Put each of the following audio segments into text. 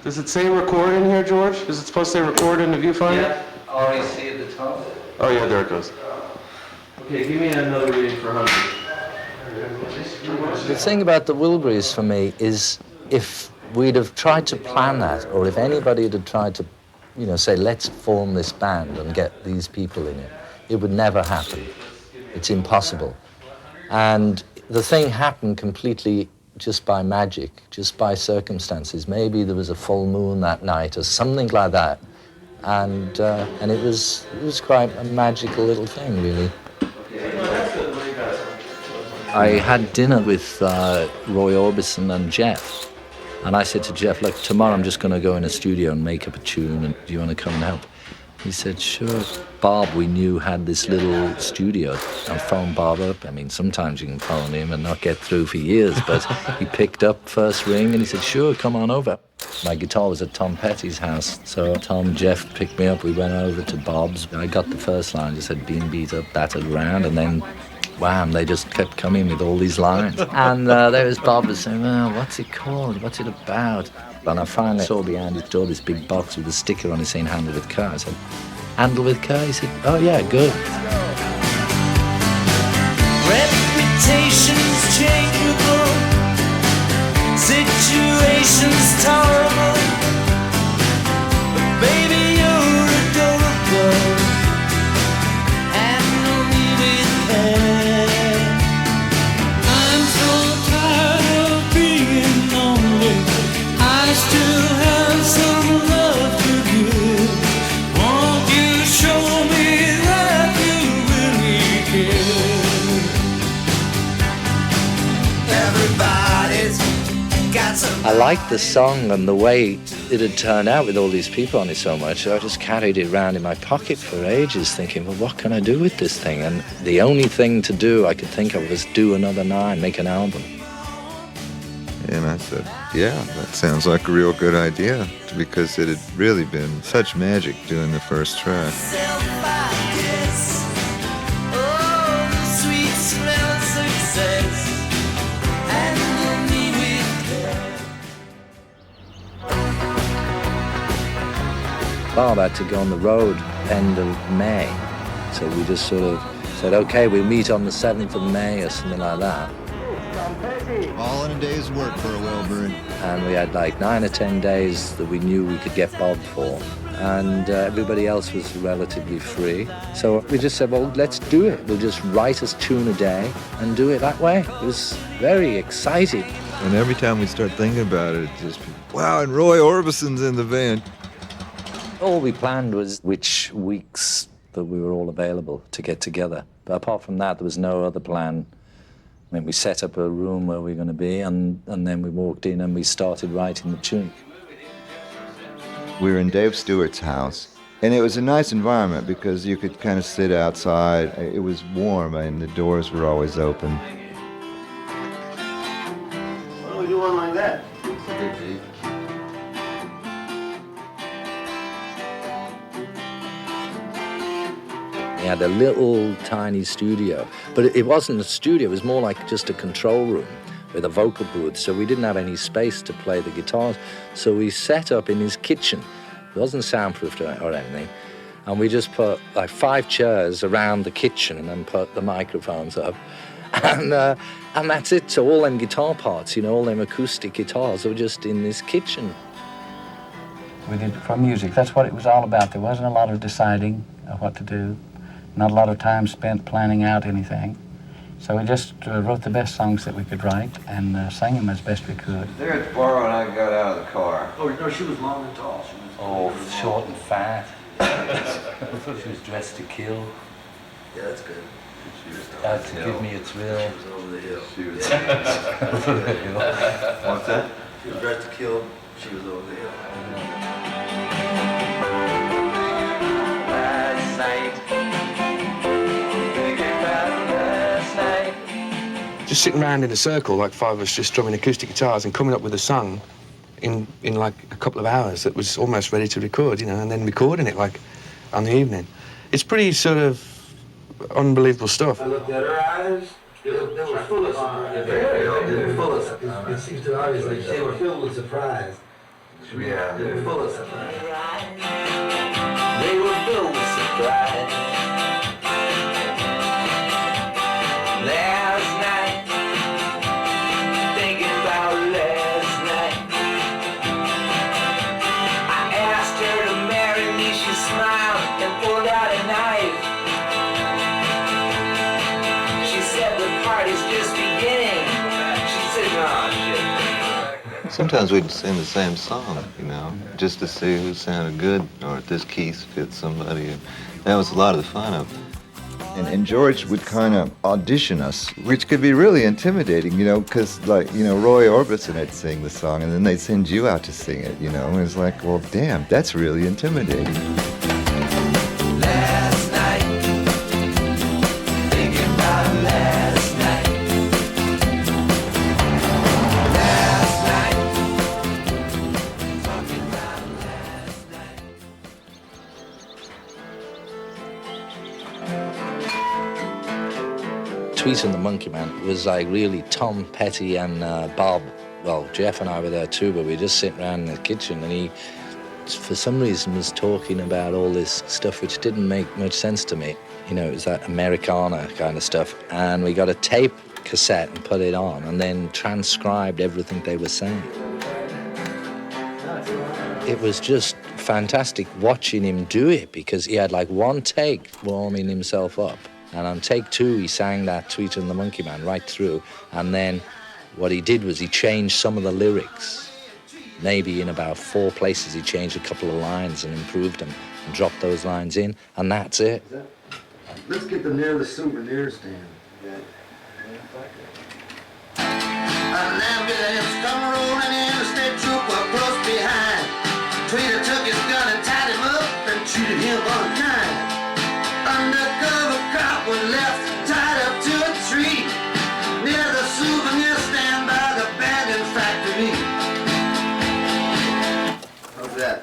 Does it say record in here, George? Is it supposed to say record in the viewfinder? Yeah, REC at the top. Oh yeah, there it goes. Okay, give me another reading for 100. The thing about the Wilburys for me is if we'd have tried to plan that, or if anybody had tried to, say, let's form this band and get these people in it would never happen. It's impossible. And the thing happened completely just by magic, just by circumstances. Maybe there was a full moon that night or something like that. And it was quite a magical little thing, really. I had dinner with Roy Orbison and Jeff, and I said to Jeff, look, tomorrow I'm just going to go in a studio and make up a tune, and do you want to come and help? He said, sure. Bob, we knew, had this little studio. I phoned Bob up. I mean, sometimes you can phone him and not get through for years, but he picked up first ring and he said, sure, come on over. My guitar was at Tom Petty's house, so Tom, Jeff picked me up. We went over to Bob's. I got the first line, just said, been beat up, battered around, and then wham, they just kept coming with all these lines. And there was Bob was saying, oh, what's it called? What's it about? And I finally saw behind his door this big box with a sticker on it saying Handle with Care. I said, Handle with Care? He said, oh yeah, good. Reputations changeable, situations tolerable, but baby you're adorable, handle me with care. I'm so tired of being lonely, I still have some love to give. Won't you show me that you really care? Everybody's got some. I liked the song and the way it had turned out with all these people on it so much. So I just carried it around in my pocket for ages thinking, well, what can I do with this thing? And the only thing to do I could think of was do another 9, make an album. And I said, yeah, that sounds like a real good idea, because it had really been such magic doing the first track. Bob had to go on the road end of May, so we just sort of said, okay, we'll meet on the 7th of May or something like that. All in a day's work for a Wilbury. And we had like 9 or 10 days that we knew we could get Bob for. And everybody else was relatively free. So we just said, well, let's do it. We'll just write a tune a day and do it that way. It was very exciting. And every time we start thinking about it, it's just, wow, and Roy Orbison's in the band. All we planned was which weeks that we were all available to get together. But apart from that, there was no other plan. I mean, we set up a room where we were going to be, and then we walked in and we started writing the tune. We were in Dave Stewart's house, and it was a nice environment because you could kind of sit outside. It was warm, and the doors were always open. Why don't we do one like that? He had a little tiny studio, but it wasn't a studio, it was more like just a control room with a vocal booth, so we didn't have any space to play the guitars. So we set up in his kitchen. It wasn't soundproofed or anything, and we just put like 5 chairs around the kitchen and then put the microphones up. And that's it, so all them guitar parts, all them acoustic guitars were just in this kitchen. We did it for music, that's what it was all about. There wasn't a lot of deciding of what to do. Not a lot of time spent planning out anything. So we just wrote the best songs that we could write and sang them as best we could. There at the bar when I got out of the car. Oh, no, she was long and tall. Short and fat. She was dressed to kill. Yeah, that's good. To give me a thrill. She was over the hill. She was over the hill. What's that? She was dressed to kill. She was over the hill. Last night. Just sitting around in a circle, like 5 of us, just strumming acoustic guitars and coming up with a song in like a couple of hours that was almost ready to record, and then recording it like on the evening. It's pretty sort of unbelievable stuff. I looked at her eyes. They were full of surprise. They were full of surprise. It seems to obviously they were filled with surprise. Yeah, they're full of surprise. They were filled with surprise. Last night, thinking about last night, I asked her to marry me. She smiled and pulled out a knife. She said the party's just beginning. She said, oh shit. Sometimes we'd sing the same song, you know, just to see who sounded good or if this key fit somebody. That was a lot of the fun of it. And George would kind of audition us, which could be really intimidating, you know, because, like, you know, Roy Orbison would sing the song, and then they'd send you out to sing it, you know, and it's like, well, damn, that's really intimidating. Last night, thinking about last night. Last night, talking about last night. Tweet and the Monkey Man was like really Tom Petty and Bob. Well, Jeff and I were there too, but we just sitting around in the kitchen, and he, for some reason, was talking about all this stuff which didn't make much sense to me. You know, it was that Americana kind of stuff. And we got a tape cassette and put it on, and then transcribed everything they were saying. It was just fantastic watching him do it, because he had like one take warming himself up. And on take two, he sang that Tweet and the Monkey Man right through. And then what he did was he changed some of the lyrics. Maybe in about 4 places he changed a couple of lines and improved them and dropped those lines in, and that's it. Let's get them near the souvenir stand. An ambulance come rolling in, the state trooper close behind. Tweeter took his gun and tied him up and treated him unkind. Undercover cop was left tied up to a tree near the souvenir stand by the abandoned factory. How's that?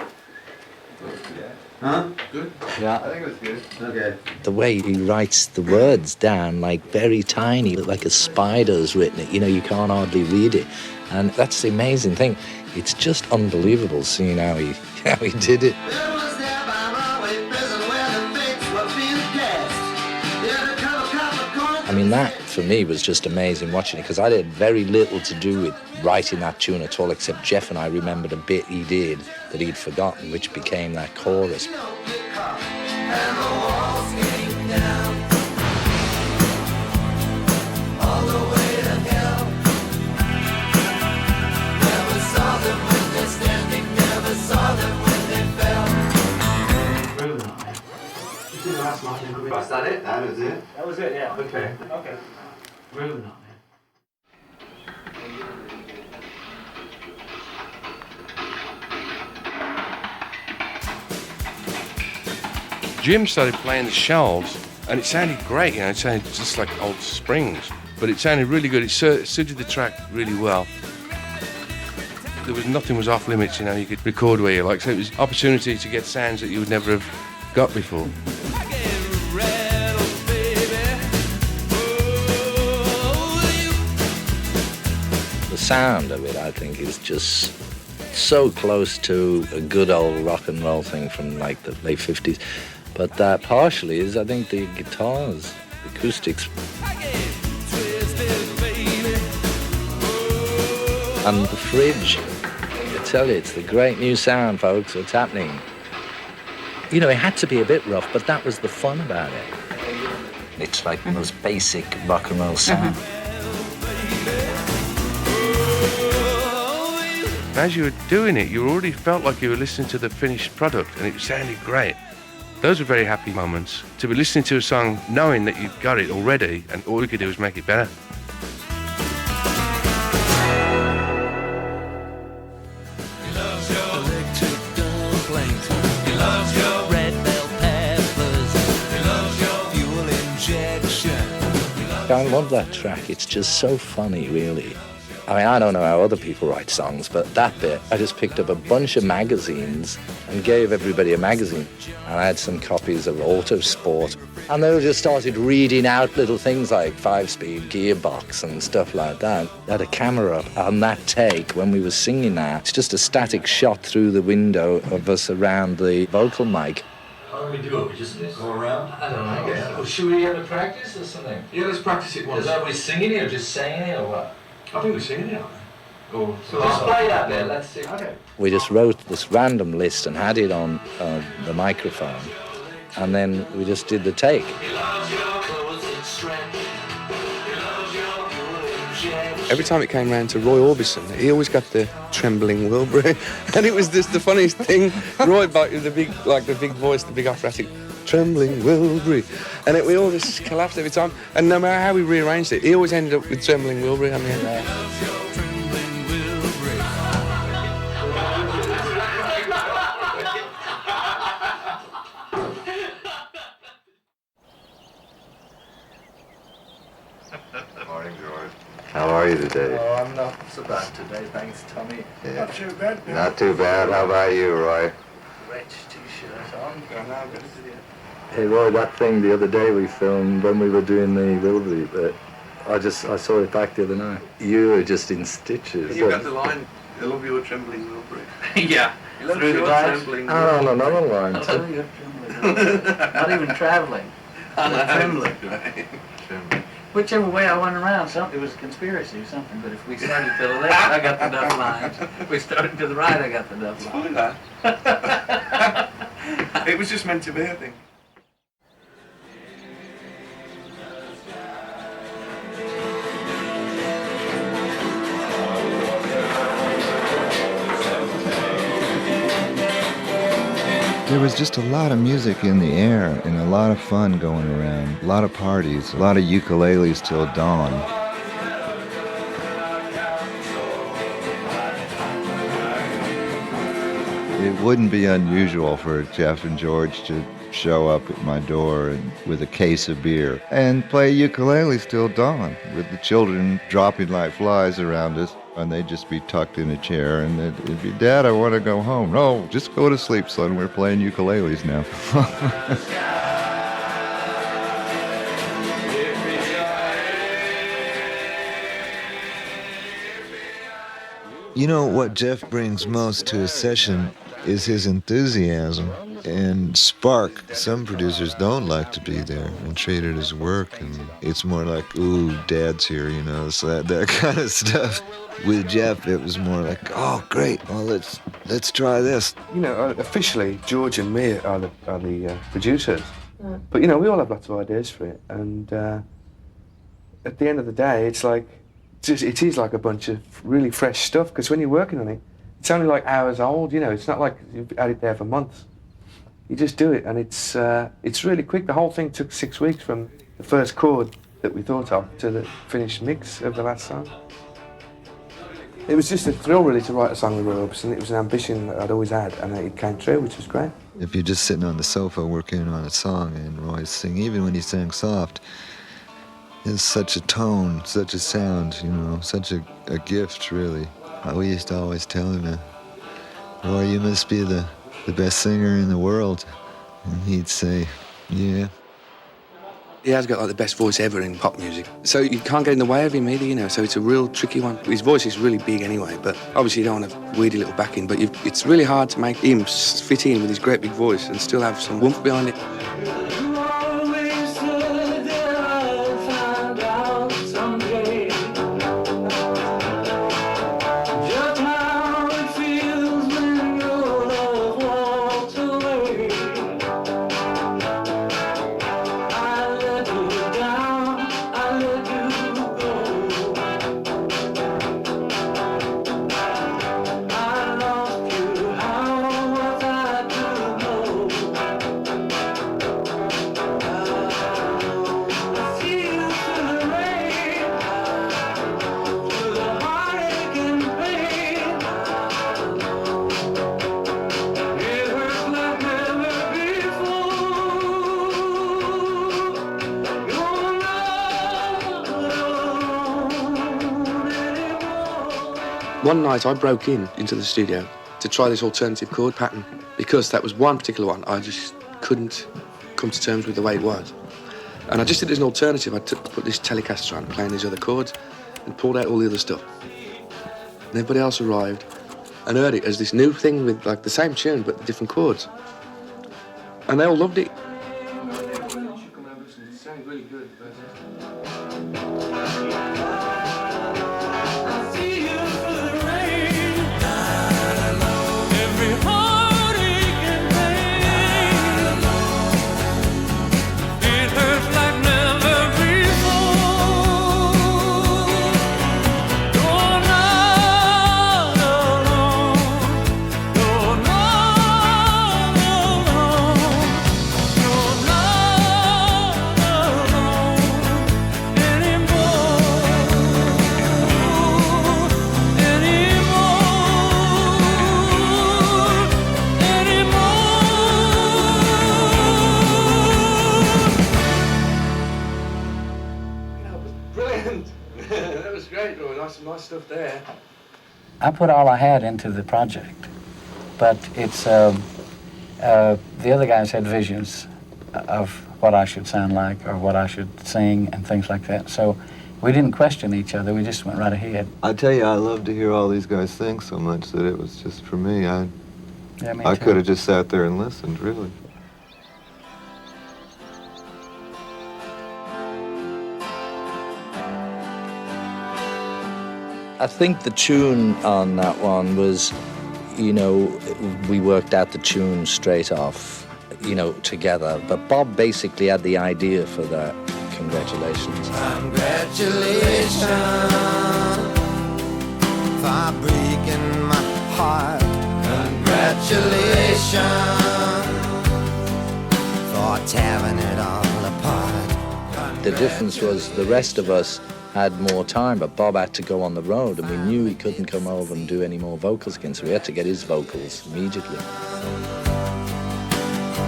Huh? Good? Yeah. I think it was good. Okay. The way he writes the words down, like very tiny, like a spider's written it. You know, you can't hardly read it. And that's the amazing thing. It's just unbelievable seeing how he did it. Bill was there by Broadway prison where the fates were being cast. The undercover cop of course. I mean, that for me was just amazing watching it, because I had very little to do with writing that tune at all, except Jeff and I remembered a bit he did that he'd forgotten, which became that chorus. And the walls came down all the way to hell. Never saw them when they're standing, never saw them when they fell. Was that it? That was it. That was it, yeah. Okay. Okay. Really not, man. Jim started playing the shells, and it sounded great, you know, it sounded just like old Springs, but it sounded really good. It suited the track really well. There was nothing was off limits, you know, you could record where you like, so it was opportunity to get sounds that you would never have got before. The sound of it, I think, is just so close to a good old rock and roll thing from like the late 50s. But that partially is, I think, the guitars, the acoustics. And the fridge. I tell you, it's the great new sound, folks. What's happening? You know, it had to be a bit rough, but that was the fun about it. It's like the most basic rock and roll sound. As you were doing it, you already felt like you were listening to the finished product, and it sounded great. Those were very happy moments, to be listening to a song knowing that you'd got it already, and all you could do was make it better. He loves your electric dumplings. He loves your red bell peppers. He loves your fuel injection. I love that track. It's just so funny, really. I mean, I don't know how other people write songs, but that bit, I just picked up a bunch of magazines and gave everybody a magazine. And I had some copies of Autosport And they just started reading out little things like 5-speed gearbox and stuff like that. They had a camera up on that take when we were singing that. It's just a static shot through the window of us around the vocal mic. How do we do it? We just go around? I don't know. Yeah. Well, should we have a practice or something? Yeah, let's practice it once. Are we singing it or just saying it or what? I think we're singing it, aren't we? Or so just play that then, let's see. Okay. We just wrote this random list and had it on the microphone. And then we just did the take. Every time it came round to Roy Orbison, he always got the trembling Wilbury, and it was just the funniest thing. Roy, with the big voice, the big operatic, trembling Wilbury, and we all just collapsed every time. And no matter how we rearranged it, he always ended up with trembling Wilbury on the end. Morning, George. How are you today? Oh, I'm not so bad today, thanks, Tommy. Yeah. Not too bad. Not too bad. How about you, Roy? Rich t-shirt on. Hey Roy, that thing the other day we filmed when we were doing the Wilbury, I saw it back the other night. You were just in stitches. You got the line, I love your trembling Wilbury. Yeah. Through the trembling. Oh, no, another line. Not even traveling. Trembling. Trembling. Whichever way I went around, it was a conspiracy or something. But if we started to the left, I got the duff lines. If we started to the right, I got the duff lines. That. It was just meant to be, I think. There was just a lot of music in the air and a lot of fun going around, a lot of parties, a lot of ukuleles till dawn. It wouldn't be unusual for Jeff and George to show up at my door with a case of beer and play ukuleles till dawn, with the children dropping like flies around us. And they'd just be tucked in a chair, and it'd be, Dad, I want to go home. No, just go to sleep, son. We're playing ukuleles now. You know, what Jeff brings most to a session is his enthusiasm and spark. Some producers don't like to be there and treat it as work, and it's more like, ooh, Dad's here, you know, so that kind of stuff. With Jeff, it was more like, oh, great, well, let's try this. You know, officially, George and me are the producers. Yeah. But, you know, we all have lots of ideas for it. And at the end of the day, it's like, it is like a bunch of really fresh stuff, because when you're working on it, it's only like hours old, you know. It's not like you've had it there for months. You just do it, and it's really quick. The whole thing took 6 weeks from the first chord that we thought of to the finished mix of the last song. It was just a thrill, really, to write a song with Roy Orbison. It was an ambition that I'd always had, and it came true, which was great. If you're just sitting on the sofa working on a song and Roy's singing, even when he sang soft, it's such a tone, such a sound, you know, such a gift, really. We used to always tell him, Roy, you must be the best singer in the world. And he'd say, yeah. He has got like the best voice ever in pop music. So you can't get in the way of him either, you know, so it's a real tricky one. His voice is really big anyway, but obviously you don't want a weedy little backing, but it's really hard to make him fit in with his great big voice and still have some oomph behind it. One night I broke into the studio to try this alternative chord pattern because that was one particular one I just couldn't come to terms with the way it was. And I just did as an alternative, I put this Telecaster on playing these other chords and pulled out all the other stuff. And everybody else arrived and heard it as this new thing with like the same tune but different chords. And they all loved it. That was great, Roy. Nice stuff there. I put all I had into the project, but it's the other guys had visions of what I should sound like or what I should sing and things like that. So we didn't question each other. We just went right ahead. I tell you, I love to hear all these guys sing so much that it was just for me. Yeah, me I too. could have just sat there and listened, really. I think the tune on that one was, you know, we worked out the tune straight off, you know, together. But Bob basically had the idea for that. Congratulations. Congratulations for breaking my heart. Congratulations for tearing it all apart. The difference was the rest of us had more time, but Bob had to go on the road, and we knew he couldn't come over and do any more vocals again, so we had to get his vocals immediately.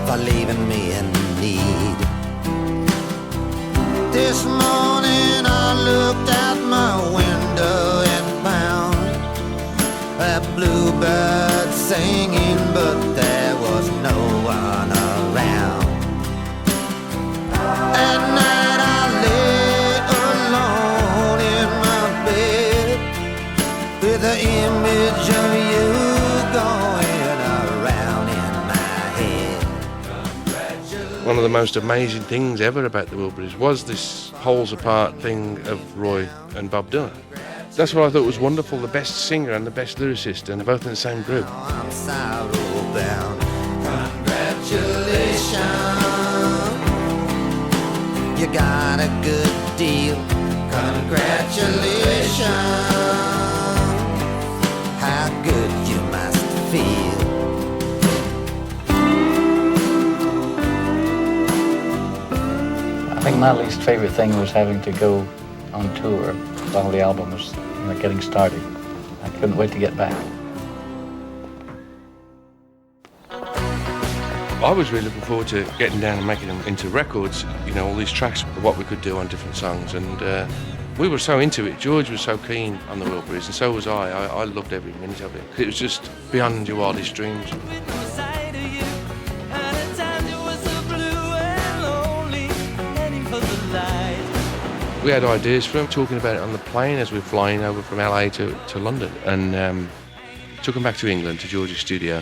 For leaving me in need. This morning I looked out my window and found a bluebird singing, but there was no one around. At night I lay alone in my bed with the image of you going around in my head. One of the most amazing things ever about the Wilburys was this poles apart thing of Roy and Bob Dylan. That's what I thought was wonderful, the best singer and the best lyricist, and they're both in the same group. I'm sorrow bound. Congratulations, you got a good deal. Congratulations, how good you must feel. I think my least favorite thing was having to go on tour while the album was getting started. I couldn't wait to get back. I was really looking forward to getting down and making them into records, you know, all these tracks, what we could do on different songs, and we were so into it. George was so keen on the Wilburys, and so was I. I loved every minute of it. It was just beyond your wildest dreams. We had ideas for him, talking about it on the plane as we were flying over from LA to London, and took him back to England, to George's studio.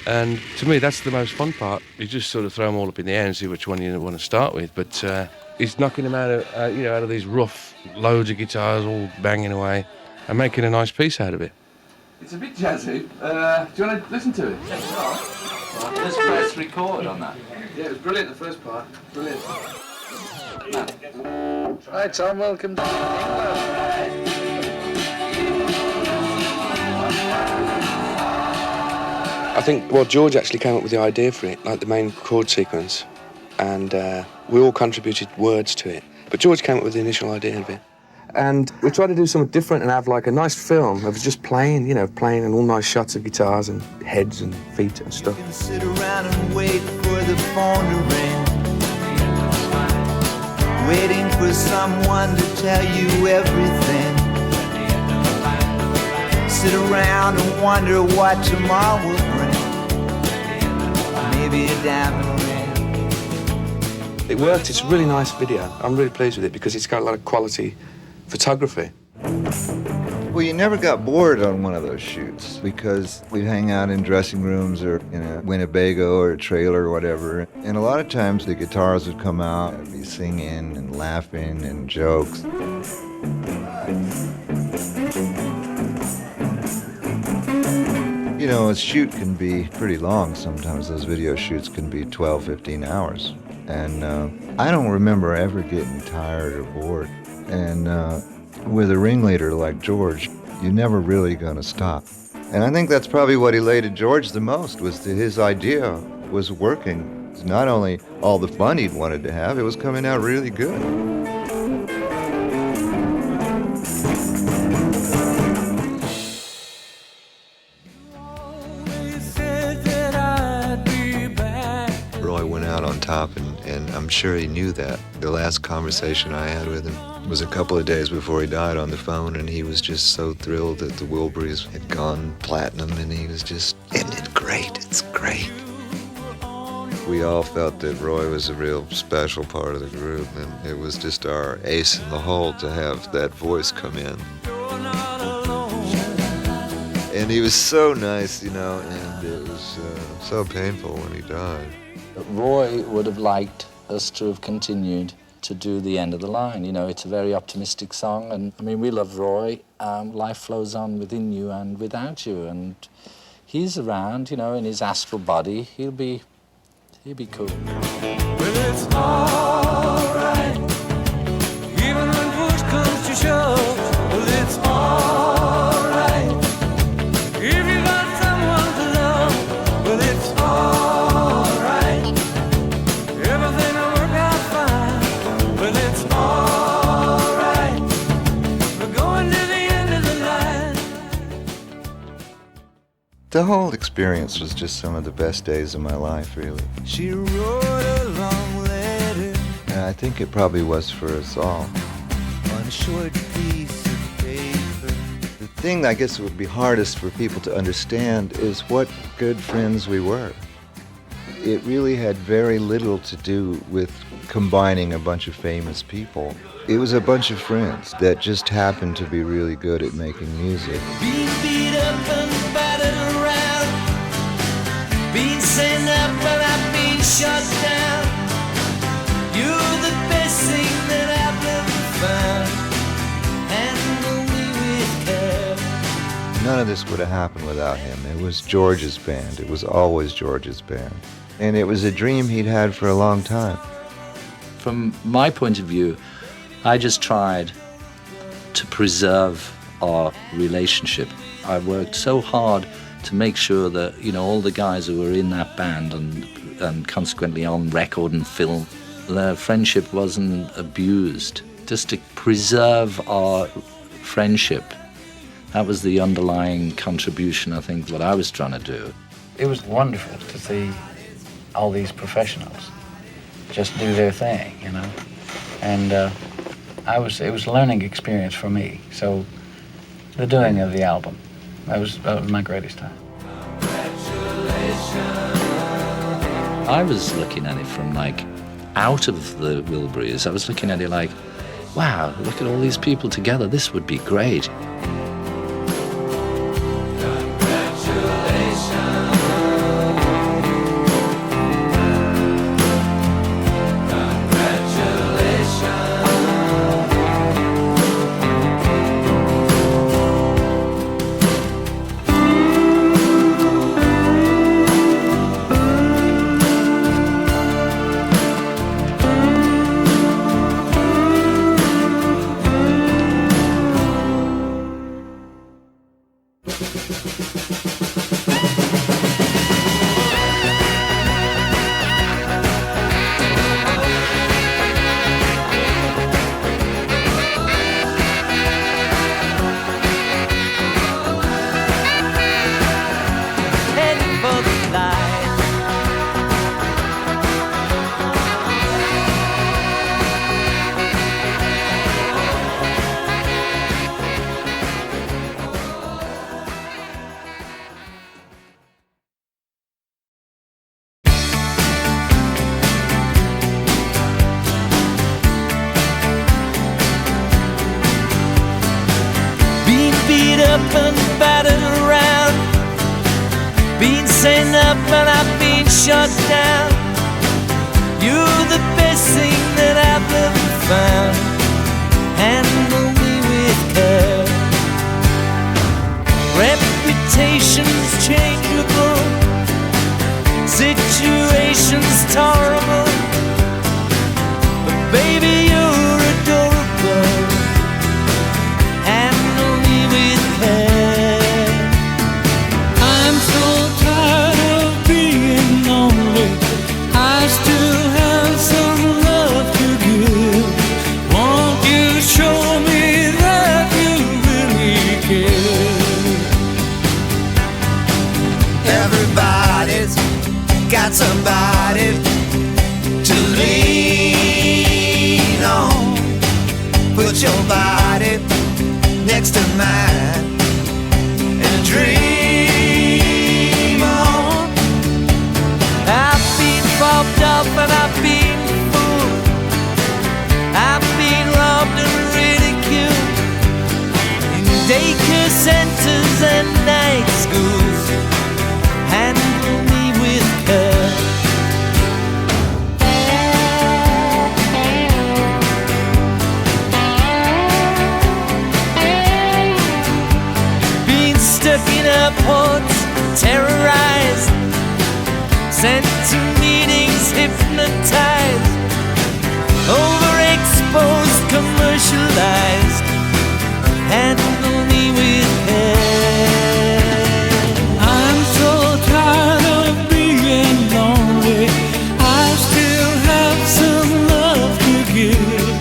And to me, that's the most fun part. You just sort of throw them all up in the air and see which one you want to start with. But he's knocking them out of, out of these rough, loads of guitars all banging away and making a nice piece out of it. It's a bit jazzy. Do you want to listen to it? Let's press record on that. Yeah, it was brilliant, the first part. Brilliant. Hi Tom, welcome to England. I think, well, George actually came up with the idea for it, like the main chord sequence, and we all contributed words to it. But George came up with the initial idea of it. And we tried to do something different and have like a nice film of just playing, playing and all nice shots of guitars and heads and feet and stuff. You can sit around and wait for the phone to ring, waiting for someone to tell you everything. Sit around and wonder what tomorrow will bring. Maybe a diamond ring. It worked. It's a really nice video. I'm really pleased with it because it's got a lot of quality photography. Well, you never got bored on one of those shoots because we'd hang out in dressing rooms or in a Winnebago or a trailer or whatever. And a lot of times the guitars would come out and be singing and laughing and jokes. You know, a shoot can be pretty long sometimes. Those video shoots can be 12, 15 hours. And I don't remember ever getting tired or bored. And with a ringleader like George, you're never really going to stop. And I think that's probably what elated George the most, was that his idea was working. It's not only all the fun he'd wanted to have, it was coming out really good. Roy went out on top, and I'm sure he knew that. The last conversation I had with him was a couple of days before he died on the phone, and he was just so thrilled that the Wilburys had gone platinum, and he was just, isn't it great? It's great. We all felt that Roy was a real special part of the group, and it was just our ace in the hole to have that voice come in. And he was so nice, you know, and it was so painful when he died. Roy would have liked us to have continued to do The End of the Line. You know, it's a very optimistic song, and I mean, we love Roy. Life flows on within you and without you, and he's around, you know, in his astral body. He'll be cool. Well, it's all right, even when push comes to shove. Well, it's all right, if you got someone to love. Well, it's all right, everything will work out fine. Well, it's all right, we're going to the end of the line. The whole experience was just some of the best days of my life, really. She wrote a long letter And I think it probably was for us all. on a short piece of paper. The thing I guess would be hardest for people to understand is what good friends we were. It really had very little to do with combining a bunch of famous people. It was a bunch of friends that just happened to be really good at making music. Being beat up and battered around, being sent up and I've been shut down. You're the best thing that I've ever found. Handle me with care. None of this would have happened without him. It was George's band. It was always George's band. And it was a dream he'd had for a long time. From my point of view, I just tried to preserve our relationship. I worked so hard to make sure that, you know, all the guys who were in that band and consequently on record and film, their friendship wasn't abused. Just to preserve our friendship. That was the underlying contribution, I think, what I was trying to do. It was wonderful to see all these professionals just do their thing, you know. And it was a learning experience for me. So the doing of the album, that was my greatest time. I was looking at it from, like, out of the Wilburys. I was looking at it like, wow, look at all these people together. This would be great. up and battered around, been sent up and I've been shot down. You're the best thing that I've ever found. Handle me with care. Reputation's changeable, situation's tolerable, but baby, you're adorable. Handle me with care. I'm so tired of being lonely. I still have some love to give. Won't you show me that you really care? Everybody's got somebody to lean on. Put your body next to mine and dream on. I've been bobbed up and I've been fooled. I've been robbed and ridiculed in daycare centers and night schools. Handle me with care. Been stuck in airports, terrorized, sent to meetings, hypnotized, overexposed, commercialized. Handle me with care. I'm so tired of being lonely. I still have some love to give.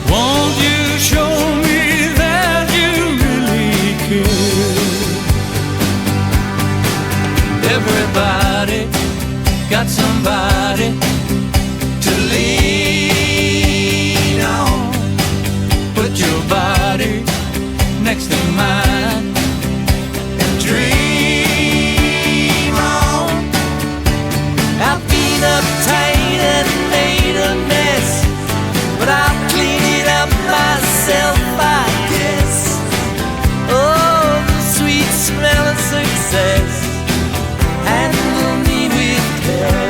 Won't you show me that you really care? Everybody got somebody to lean on. Put your body next to mine and dream on. I've been uptight and made a mess, but I'll clean it up myself, I guess. Oh, the sweet smell of success. Handle me with care.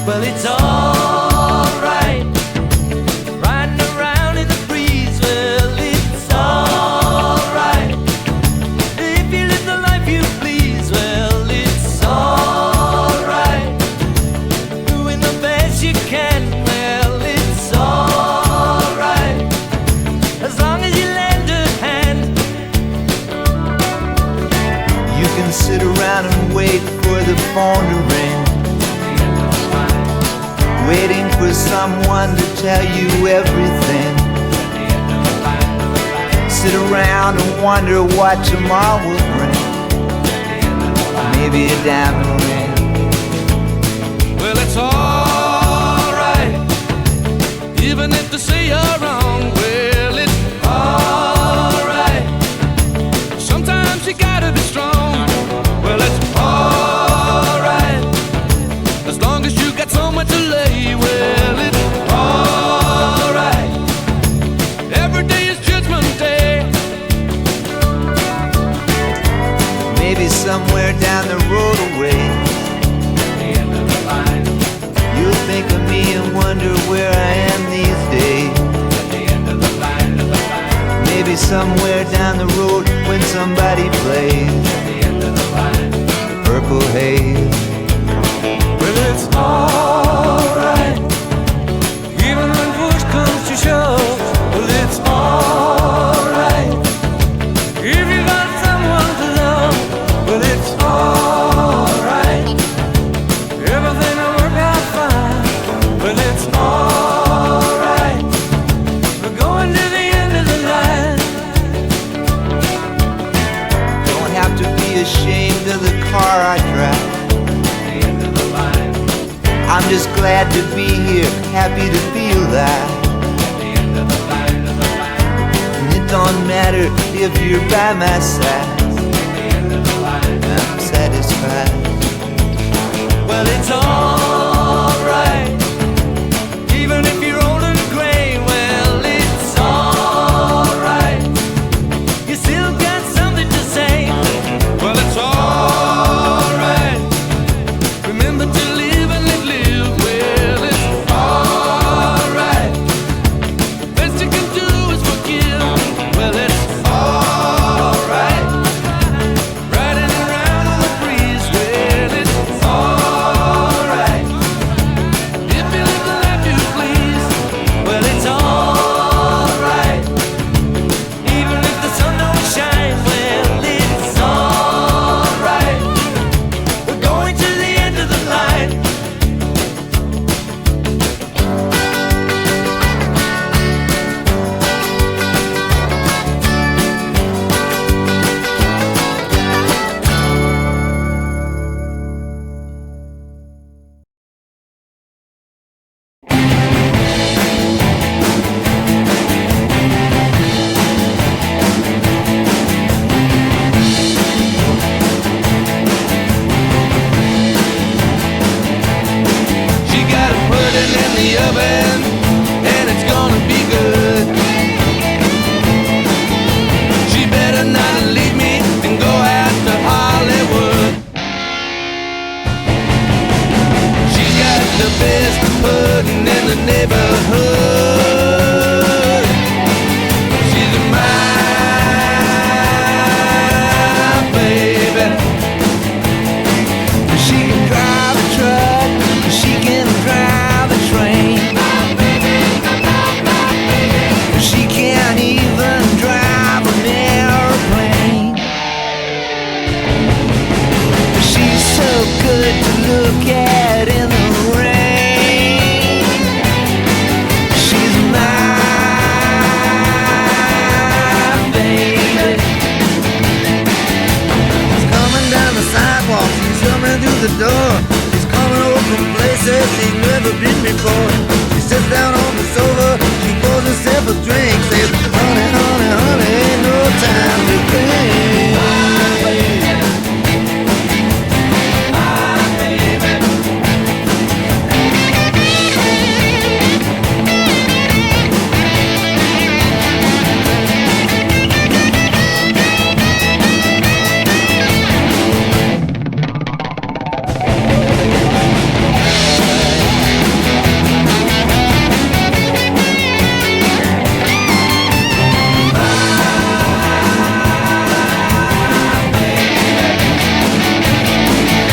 Well, it's alright, riding around in the breeze. Well, it's alright, if you live the life you please. Well, it's alright, doing the best you can. Well, it's alright, as long as you lend a hand. You can sit around and wait for the phone to ring, waiting for someone to tell you everything. Sit around and wonder what tomorrow will bring. Maybe a diamond ring. Well, it's alright, even if they say you're wrong. Well, it's alright, sometimes you gotta be strong. Well, it's alright, as long as you got somewhere to lay. Well, it's alright, every day is Judgment Day. Maybe somewhere down the road away, you'll think of me and wonder where I am these days. Maybe somewhere down the road when somebody plays Purple Haze. Well, it's alright, even when push comes to shove. Well, it's alright, if you got someone to love. Well, it's I'm just glad to be here, happy to be alive. And it don't matter if you're by my side, I'm satisfied. Well, it's alright, even if you're old and gray. Well, it's alright, you still got something to say. Well, it's alright, remember to live and live. Well, it's alright, the best you can do is forgive. Well, it's alright, riding around on the breeze. Well, it's alright, if you live the life you please. Well, it's alright, even if the sun don't shine. Well, it's alright, we're going to the end of the line. She got a pudding in the oven, and it's gonna be good. She better not leave me and go out to Hollywood. She got the best pudding in the neighborhood. She's my baby. She can drive a truck, she can drive a train. She can't even drive an airplane. She's so good to look at in the rain. She's my baby. She's coming down the sidewalk, she's coming through the door. She's coming over from places she's never been before. She sits down on the sofa, she pours herself a drink, says, honey, honey, honey, ain't no time to think.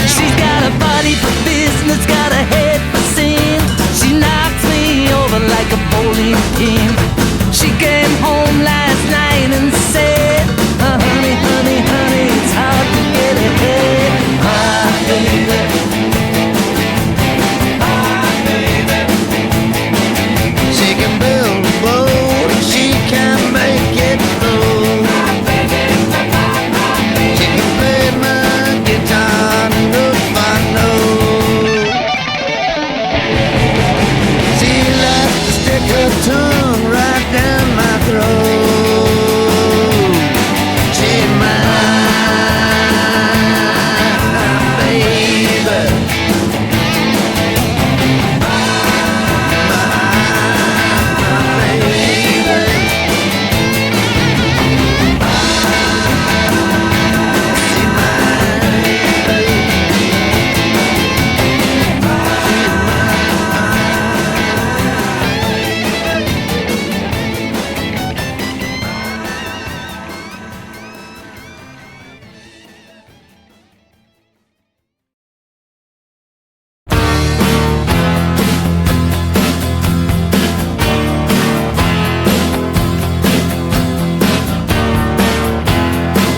She's got a body for business, got a head for sin. She knocks me over like a bowling pin. She came home last night and said, honey, honey, honey, it's hard to get ahead. My baby, my baby. She can build a boat and she can make it float. She can play my guitar and look my note. She likes to stick her tongue right down my throat. She's my baby.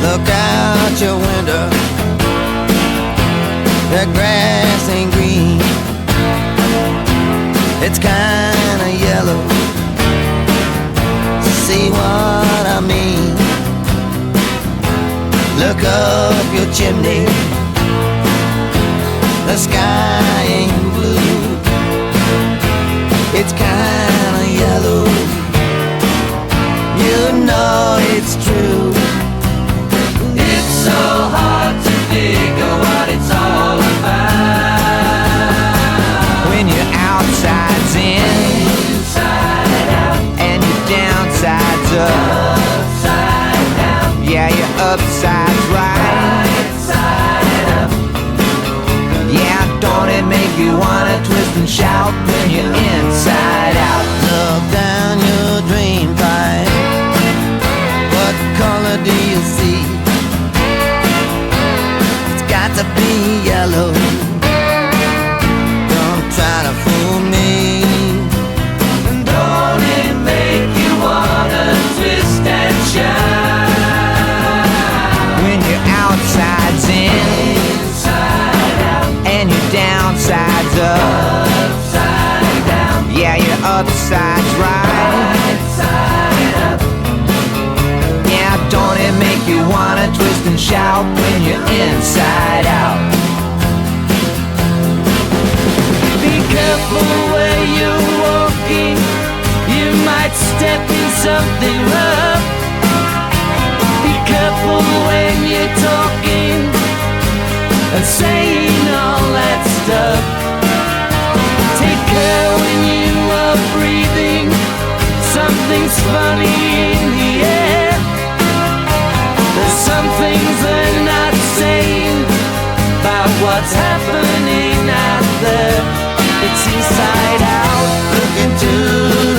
Look out your window, the grass ain't green, it's kinda yellow. See what I mean? Look up your chimney, the sky ain't blue. it's kinda yellow. You know it's true. It's so hard to figure what it's all about. When your outside's in, inside out, and your downside's up, upside down. Yeah, your upside's right, side up. Yeah, don't it make you wanna twist and shout when you're inside out? Look down your drain pipe. What color do you see? It's got to be yellow. Don't try to fool me. Don't it make you wanna twist and shout? When your outside's in, inside out, and your downside's up, upside down. Yeah, your upside's right, side up. Yeah, don't it make you wanna twist and shout when you're inside out? Be careful where you're walking. You might step in something rough. Be careful when you're talking and saying all that stuff. Take care when you are breathing. Something's funny in the air. There's some things they're not saying about what's happening out there. It's inside out. Look into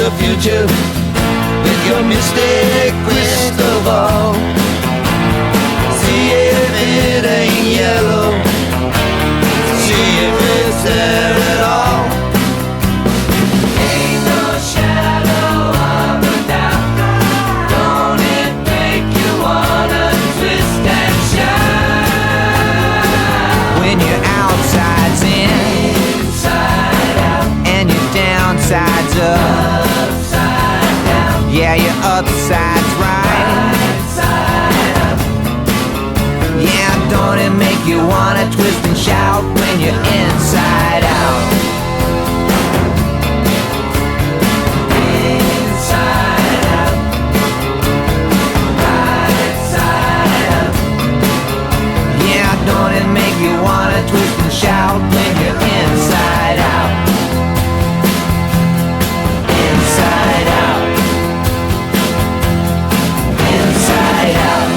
the future with your mystic crystal ball. See if it ain't yellow. See if it's there at all. Ain't no shadow of a doubt. Don't it make you wanna twist and shout? When your outside's in, inside out, and your downside's up, upside down. Yeah, your upside's right, side up. Yeah, don't it make you wanna twist and shout when you're inside out? Inside out, right side up. Yeah, don't it make you wanna twist and shout when you're inside out? Inside out. Inside out.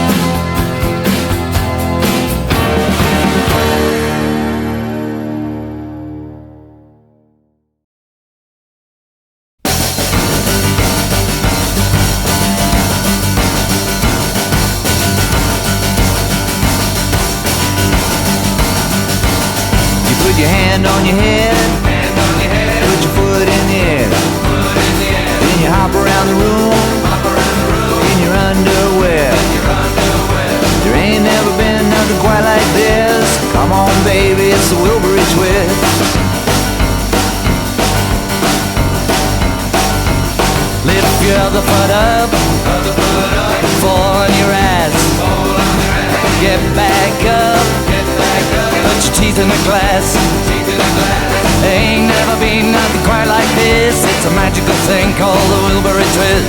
Put your hand on your head, put your foot in the air, then you hop around the room, in your underwear. There ain't never been nothing quite like this. Come on, baby, it's the Wilburys twist. Lift your other foot up, fall on your ass, get back up. Put your teeth in the glass. Ain't never been nothing quite like this. It's a magical thing called the Wilbury twist.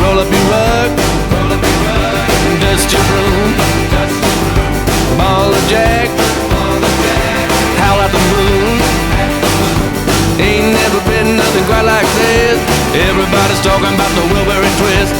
Roll up your rug, dust your broom, ball of jack, howl at the moon. Ain't never been nothing quite like this. Everybody's talking about the Wilbury twist.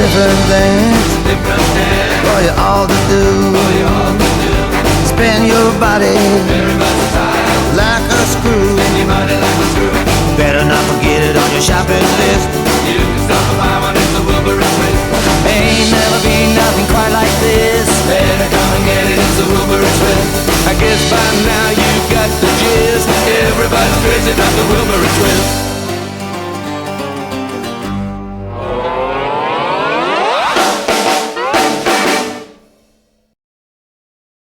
different things for you all to do. Spin your body like a screw. Better not forget it on your shopping list. You can stop by when it's the Wilburys Twist. Ain't never been nothing quite like this. Better come and get it, it's the Wilburys Twist. I guess by now you got the gist. Everybody's crazy about the Wilburys Twist.